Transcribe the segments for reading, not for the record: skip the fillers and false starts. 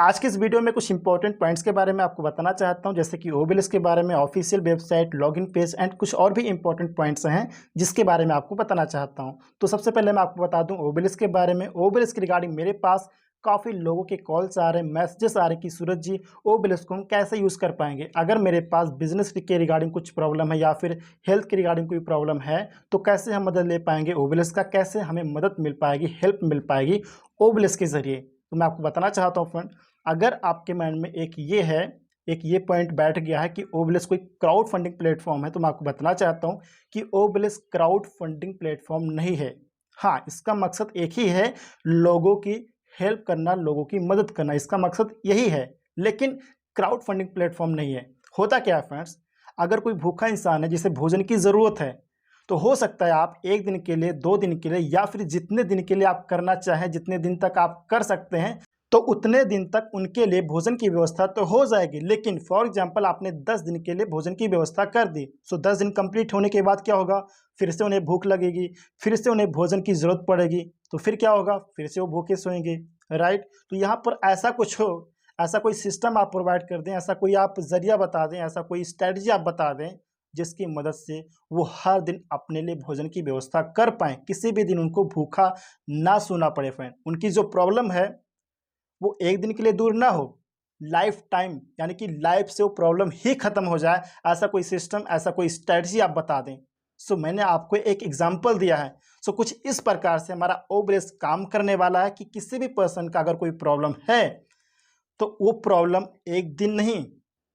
आज के इस वीडियो में कुछ इंपॉर्टेंट पॉइंट्स के बारे में आपको बताना चाहता हूं, जैसे कि ओबेलिस्क के बारे में, official website, login page and कुछ और भी इंपॉर्टेंट पॉइंट्स हैं जिसके बारे में आपको बताना चाहता हूं। तो सबसे पहले मैं आपको बता दूं ओबेलिस्क के बारे में। ओबेलिस्क रिगार्डिंग मेरे पास काफ़ी लोगों के कॉल्स आ रहे हैं, मैसेजेस आ रहे हैं कि सूरज जी ओबेलिस्क को हम कैसे यूज़ कर पाएंगे। अगर मेरे पास बिजनेस के रिगार्डिंग कुछ प्रॉब्लम है या फिर हेल्थ के रिगार्डिंग कोई प्रॉब्लम है तो कैसे हम मदद ले पाएंगे ओबेलिस्क का, कैसे हमें मदद मिल पाएगी, हेल्प मिल पाएगी ओबेलिस्क के ज़रिए। तो मैं आपको बताना चाहता हूँ फ्रेंड, अगर आपके माइंड में एक ये पॉइंट बैठ गया है कि ओबेलिस्क कोई क्राउड फंडिंग प्लेटफॉर्म है, तो मैं आपको बताना चाहता हूँ कि ओबेलिस्क क्राउड फंडिंग प्लेटफॉर्म नहीं है। हाँ, इसका मकसद एक ही है, लोगों की हेल्प करना, लोगों की मदद करना, इसका मकसद यही है। लेकिन क्राउड फंडिंग प्लेटफॉर्म नहीं है। होता क्या है फ्रेंड्स, अगर कोई भूखा इंसान है जिसे भोजन की ज़रूरत है, तो हो सकता है आप एक दिन के लिए, 2 दिन के लिए या फिर जितने दिन के लिए आप करना चाहें, जितने दिन तक आप कर सकते हैं, तो उतने दिन तक उनके लिए भोजन की व्यवस्था तो हो जाएगी। लेकिन फॉर एग्जांपल आपने 10 दिन के लिए भोजन की व्यवस्था कर दी, सो 10 दिन कंप्लीट होने के बाद क्या होगा, फिर से उन्हें भूख लगेगी, फिर से उन्हें भोजन की ज़रूरत पड़ेगी, तो फिर क्या होगा, फिर से वो भूखे सोएंगे, राइट। तो यहाँ पर ऐसा कुछ हो, ऐसा कोई सिस्टम आप प्रोवाइड कर दें, ऐसा कोई आप जरिया बता दें, ऐसा कोई स्ट्रैटेजी आप बता दें जिसकी मदद से वो हर दिन अपने लिए भोजन की व्यवस्था कर पाएँ, किसी भी दिन उनको भूखा ना सोना पड़े। फ्रेंड, उनकी जो प्रॉब्लम है वो एक दिन के लिए दूर ना हो, लाइफ टाइम यानी कि लाइफ से वो प्रॉब्लम ही खत्म हो जाए, ऐसा कोई सिस्टम, ऐसा कोई स्ट्रेटजी आप बता दें। सो मैंने आपको एक एग्जांपल दिया है। सो कुछ इस प्रकार से हमारा ओबेलिस्क काम करने वाला है कि किसी भी पर्सन का अगर कोई प्रॉब्लम है तो वो प्रॉब्लम एक दिन नहीं,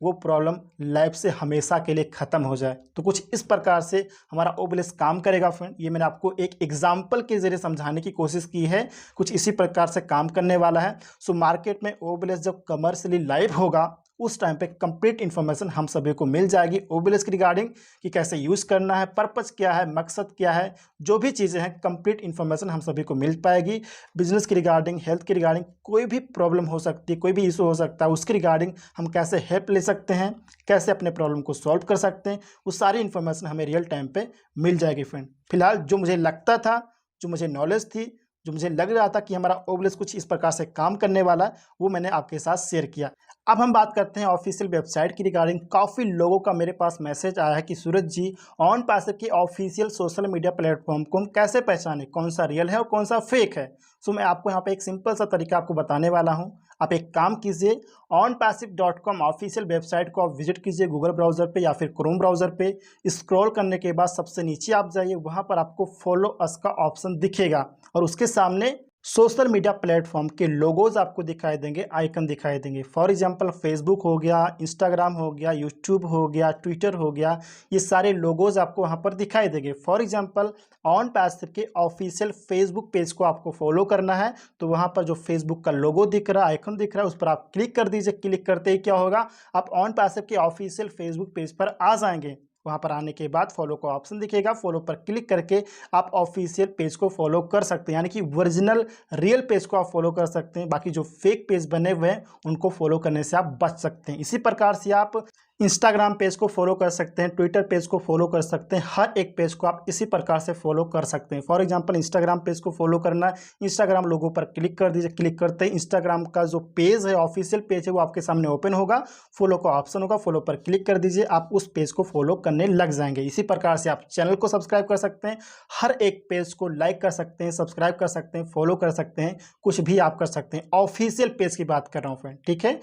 वो प्रॉब्लम लाइफ से हमेशा के लिए ख़त्म हो जाए। तो कुछ इस प्रकार से हमारा ओबेलिस्क काम करेगा फ्रेंड। ये मैंने आपको एक एग्जांपल के ज़रिए समझाने की कोशिश की है, कुछ इसी प्रकार से काम करने वाला है। सो मार्केट में ओबेलिस्क जब कमर्शियली लाइव होगा उस टाइम पे कंप्लीट इन्फॉर्मेशन हम सभी को मिल जाएगी ओबेलिस्क रिगार्डिंग कि कैसे यूज़ करना है, पर्पज़ क्या है, मकसद क्या है, जो भी चीज़ें हैं कंप्लीट इन्फॉर्मेशन हम सभी को मिल पाएगी। बिजनेस की रिगार्डिंग, हेल्थ की रिगार्डिंग कोई भी प्रॉब्लम हो सकती है, कोई भी इशू हो सकता है, उसकी रिगार्डिंग हम कैसे हेल्प ले सकते हैं, कैसे अपने प्रॉब्लम को सॉल्व कर सकते हैं, वो सारी इन्फॉर्मेशन हमें रियल टाइम पे मिल जाएगी फ्रेंड। फिलहाल जो मुझे लगता था, जो मुझे नॉलेज थी, जो मुझे लग रहा था कि हमारा ओबेलिस्क कुछ इस प्रकार से काम करने वाला है, वो मैंने आपके साथ शेयर किया। अब हम बात करते हैं ऑफिशियल वेबसाइट की रिगार्डिंग। काफ़ी लोगों का मेरे पास मैसेज आया है कि सूरज जी ऑन पासिव की ऑफिशियल सोशल मीडिया प्लेटफॉर्म को हम कैसे पहचानें, कौन सा रियल है और कौन सा फेक है। सो मैं आपको यहाँ पे एक सिंपल सा तरीका आपको बताने वाला हूँ। आप एक काम कीजिए, onpassive.com ऑफिशियल वेबसाइट को आप विजिट कीजिए गूगल ब्राउज़र पे या फिर क्रोम ब्राउज़र पे। स्क्रॉल करने के बाद सबसे नीचे आप जाइए, वहाँ पर आपको फॉलो अस का ऑप्शन दिखेगा और उसके सामने सोशल मीडिया प्लेटफॉर्म के लोगोज आपको दिखाई देंगे, आइकन दिखाई देंगे। फॉर एग्जांपल फेसबुक हो गया, इंस्टाग्राम हो गया, यूट्यूब हो गया, ट्विटर हो गया, ये सारे लोगोज आपको वहाँ पर दिखाई देंगे। फॉर एग्जांपल ऑन पैसिव के ऑफिशियल फेसबुक पेज को आपको फॉलो करना है तो वहाँ पर जो फेसबुक का लोगो दिख रहा है, आइकन दिख रहा है, उस पर आप क्लिक कर दीजिए। क्लिक करते ही क्या होगा, आप ऑन पैसिव के ऑफिशियल फेसबुक पेज पर आ जाएंगे। वहाँ पर आने के बाद फॉलो का ऑप्शन दिखेगा, फॉलो पर क्लिक करके आप ऑफिशियल पेज को फॉलो कर सकते हैं, यानी कि ओरिजिनल रियल पेज को आप फॉलो कर सकते हैं। बाकी जो फेक पेज बने हुए हैं उनको फॉलो करने से आप बच सकते हैं। इसी प्रकार से आप इंस्टाग्राम पेज को फॉलो कर सकते हैं, ट्विटर पेज को फॉलो कर सकते हैं, हर एक पेज को आप इसी प्रकार से फॉलो कर सकते हैं। फॉर एग्जांपल इंस्टाग्राम पेज को फॉलो करना, इंस्टाग्राम लोगो पर क्लिक कर दीजिए। क्लिक करते ही इंस्टाग्राम का जो पेज है, ऑफिशियल पेज है, वो आपके सामने ओपन होगा, फॉलो का ऑप्शन होगा, फॉलो पर क्लिक कर दीजिए, आप उस पेज को फॉलो करने लग जाएंगे। इसी प्रकार से आप चैनल को सब्सक्राइब कर सकते हैं, हर एक पेज को लाइक कर सकते हैं, सब्सक्राइब कर सकते हैं, फॉलो कर सकते हैं, कुछ भी आप कर सकते हैं। ऑफिशियल पेज की बात कर रहा हूँ फ्रेंड, ठीक है।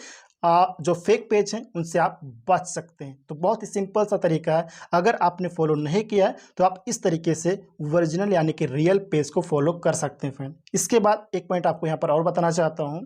जो फेक पेज हैं उनसे आप बच सकते हैं। तो बहुत ही सिंपल सा तरीका है, अगर आपने फॉलो नहीं किया है तो आप इस तरीके से ओरिजिनल यानी कि रियल पेज को फॉलो कर सकते हैं फ्रेंड। इसके बाद एक पॉइंट आपको यहाँ पर और बताना चाहता हूँ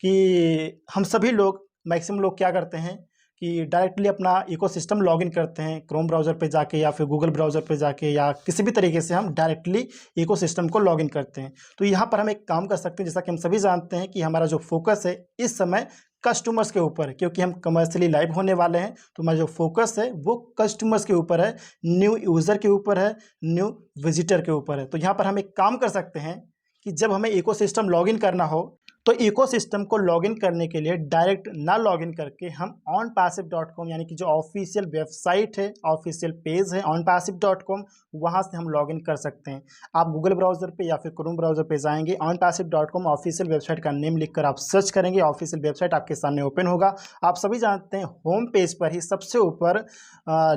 कि हम सभी लोग, मैक्सिमम लोग क्या करते हैं कि डायरेक्टली अपना इकोसिस्टम लॉगिन करते हैं, क्रोम ब्राउज़र पे जाके या फिर गूगल ब्राउज़र पे जाके, या किसी भी तरीके से हम डायरेक्टली इकोसिस्टम को लॉगिन करते हैं। तो यहाँ पर हम एक काम कर सकते हैं, जैसा कि हम सभी जानते हैं कि हमारा जो फोकस है इस समय कस्टमर्स के ऊपर है, क्योंकि हम कमर्शियली लाइव होने वाले हैं। तो हमारा जो फोकस है वो कस्टमर्स के ऊपर है, न्यू यूज़र के ऊपर है, न्यू विजिटर के ऊपर है। तो यहाँ पर हम एक काम कर सकते हैं कि जब हमें इकोसिस्टम लॉगिन करना हो तो इकोसिस्टम को लॉगिन करने के लिए डायरेक्ट ना लॉगिन करके हम onpassive.com यानी कि जो ऑफिशियल वेबसाइट है, ऑफिशियल पेज है onpassive.com, वहाँ से हम लॉगिन कर सकते हैं। आप गूगल ब्राउज़र पे या फिर क्रोम ब्राउज़र पे जाएंगे, onpassive.com ऑफिशियल वेबसाइट का नेम लिखकर आप सर्च करेंगे, ऑफिशियल वेबसाइट आपके सामने ओपन होगा। आप सभी जानते हैं होम पेज पर ही सबसे ऊपर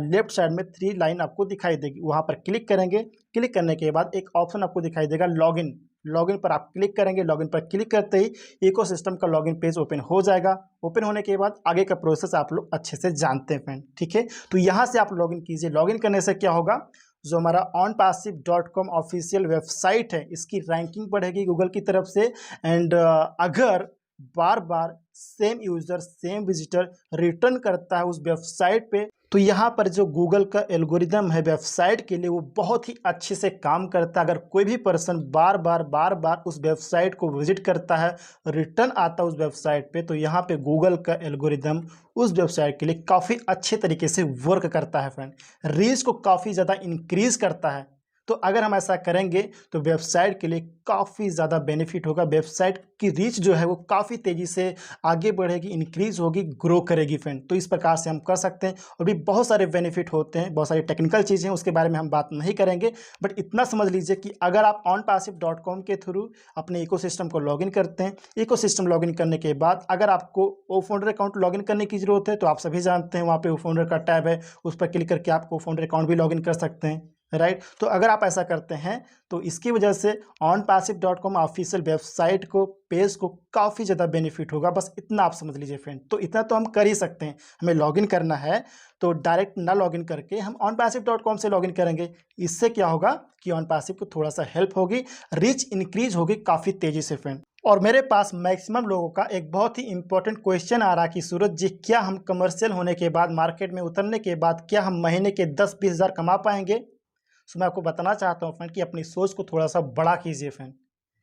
लेफ्ट साइड में 3 लाइन आपको दिखाई देगी, वहाँ पर क्लिक करेंगे। क्लिक करने के बाद एक ऑप्शन आपको दिखाई देगा लॉगिन। लॉगिन पर आप क्लिक करेंगे। लॉगिन पर क्लिक करते ही इकोसिस्टम का लॉगिन पेज ओपन हो जाएगा। ओपन होने के बाद आगे का प्रोसेस आप लोग अच्छे से जानते हैं फ्रेंड, ठीक है। तो यहाँ से आप लॉगिन कीजिए। लॉगिन करने से क्या होगा, जो हमारा onpassive.com ऑफिशियल वेबसाइट है इसकी रैंकिंग बढ़ेगी गूगल की तरफ से। एंड अगर बार बार same user same visitor return करता है उस वेबसाइट पे, तो यहाँ पर जो गूगल का एल्गोरिदम है वेबसाइट के लिए वो बहुत ही अच्छे से काम करता है। अगर कोई भी पर्सन बार बार उस वेबसाइट को विजिट करता है, रिटर्न आता है उस वेबसाइट पे, तो यहाँ पे गूगल का एल्गोरिदम उस वेबसाइट के लिए काफ़ी अच्छे तरीके से वर्क करता है फ्रेंड। रीच को काफ़ी ज़्यादा इंक्रीज करता है। तो अगर हम ऐसा करेंगे तो वेबसाइट के लिए काफ़ी ज़्यादा बेनिफिट होगा। वेबसाइट की रीच जो है वो काफ़ी तेज़ी से आगे बढ़ेगी, इंक्रीज होगी, ग्रो करेगी फ्रेंड। तो इस प्रकार से हम कर सकते हैं। और भी बहुत सारे बेनिफिट होते हैं, बहुत सारी टेक्निकल चीज़ें हैं, उसके बारे में हम बात नहीं करेंगे। बट इतना समझ लीजिए कि अगर आप onpassive.com के थ्रू अपने इकोसिस्टम को लॉगिन करते हैं, इकोसिस्टम लॉगिन करने के बाद अगर आपको ओफाउंडर अकाउंट लॉगिन करने की ज़रूरत है, तो आप सभी जानते हैं वहाँ पे ओफाउंडर का टैब है, उस पर क्लिक करके आप ओफाउंडर अकाउंट भी लॉगिन कर सकते हैं, राइट। तो अगर आप ऐसा करते हैं तो इसकी वजह से onpassive.com ऑफिशियल वेबसाइट को, पेज को काफ़ी ज़्यादा बेनिफिट होगा। बस इतना आप समझ लीजिए फ्रेंड। तो इतना तो हम कर ही सकते हैं। हमें लॉगिन करना है तो डायरेक्ट ना लॉगिन करके हम onpassive.com से लॉगिन करेंगे। इससे क्या होगा कि onpassive को थोड़ा सा हेल्प होगी, रीच इंक्रीज होगी काफ़ी तेज़ी से फ्रेंड। और मेरे पास मैक्सिमम लोगों का एक बहुत ही इंपॉर्टेंट क्वेश्चन आ रहा है कि सूरज जी, क्या हम कमर्शियल होने के बाद, मार्केट में उतरने के बाद, क्या हम महीने के 10-20 हज़ार कमा पाएंगे? सो मैं आपको बताना चाहता हूँ फ्रेंड कि अपनी सोच को थोड़ा सा बड़ा कीजिए फ्रेंड,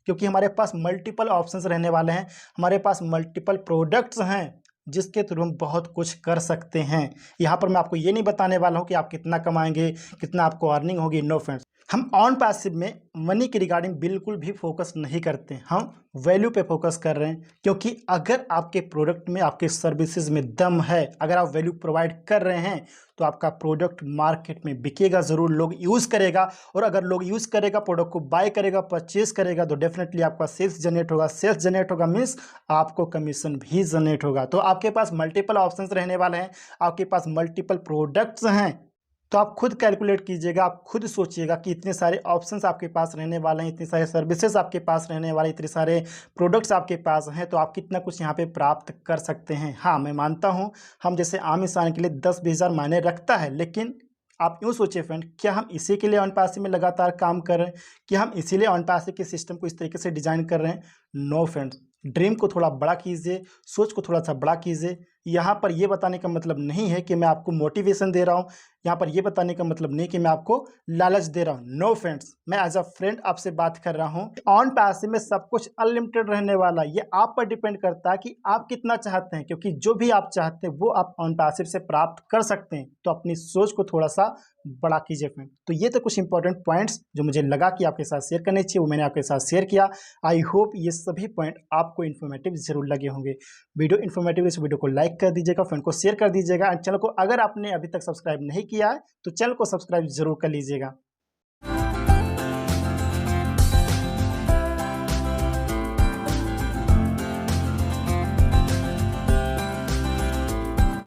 क्योंकि हमारे पास मल्टीपल ऑप्शंस रहने वाले हैं, हमारे पास मल्टीपल प्रोडक्ट्स हैं जिसके थ्रू हम बहुत कुछ कर सकते हैं। यहाँ पर मैं आपको ये नहीं बताने वाला हूँ कि आप कितना कमाएंगे, कितना आपको अर्निंग होगी। नो फ्रेंड्स, हम onpassive में मनी के रिगार्डिंग बिल्कुल भी फोकस नहीं करते, हम वैल्यू पे फोकस कर रहे हैं। क्योंकि अगर आपके प्रोडक्ट में, आपके सर्विसेज में दम है, अगर आप वैल्यू प्रोवाइड कर रहे हैं, तो आपका प्रोडक्ट मार्केट में बिकेगा ज़रूर, लोग यूज़ करेगा। और अगर लोग यूज़ करेगा, प्रोडक्ट को बाय करेगा, परचेज करेगा, तो डेफिनेटली आपका सेल्स जनरेट होगा। सेल्स जनरेट होगा मीन्स आपको कमीशन भी जनरेट होगा। तो आपके पास मल्टीपल ऑप्शंस रहने वाले हैं, आपके पास मल्टीपल प्रोडक्ट्स हैं। तो आप खुद कैलकुलेट कीजिएगा, आप खुद सोचिएगा कि इतने सारे ऑप्शंस आपके पास रहने वाले हैं, इतने सारे सर्विसेज आपके पास रहने वाले, इतने सारे प्रोडक्ट्स आपके पास हैं, तो आप कितना कुछ यहाँ पे प्राप्त कर सकते हैं। हाँ, मैं मानता हूँ हम जैसे आम इंसान के लिए 10-20 हज़ार मायने रखता है, लेकिन आप यूँ सोचिए फ्रेंड, क्या हम इसी के लिए onpassive में लगातार काम कर रहे हैं? क्या हम इसीलिए onpassive के सिस्टम को इस तरीके से डिजाइन कर रहे हैं? नो फ्रेंड्स, ड्रीम को थोड़ा बड़ा कीजिए, सोच को थोड़ा सा बड़ा कीजिए। यहाँ पर ये बताने का मतलब नहीं है कि मैं आपको मोटिवेशन दे रहा हूँ, यहाँ पर ये बताने का मतलब नहीं कि मैं आपको लालच दे रहा हूँ। नो फ्रेंड्स, मैं एज अ फ्रेंड आपसे बात कर रहा हूँ। onpassive में सब कुछ अनलिमिटेड रहने वाला, ये आप पर डिपेंड करता है कि आप कितना चाहते हैं, क्योंकि जो भी आप चाहते हैं वो आप onpassive से प्राप्त कर सकते हैं। तो अपनी सोच को थोड़ा सा बड़ा कीजिए फ्रेंड। तो ये तो कुछ इंपॉर्टेंट पॉइंट्स जो मुझे लगा कि आपके साथ शेयर करने चाहिए, वो मैंने आपके साथ शेयर किया। आई होप ये सभी पॉइंट आपको इन्फॉर्मेटिव जरूर लगे होंगे। वीडियो इन्फॉर्मेटिव, इस वीडियो को लाइक कर दीजिएगा, फ्रेंड को शेयर कर दीजिएगा। चैनल को अगर आपने अभी तक सब्सक्राइब नहीं किया है तो चैनल को सब्सक्राइब जरूर कर लीजिएगा।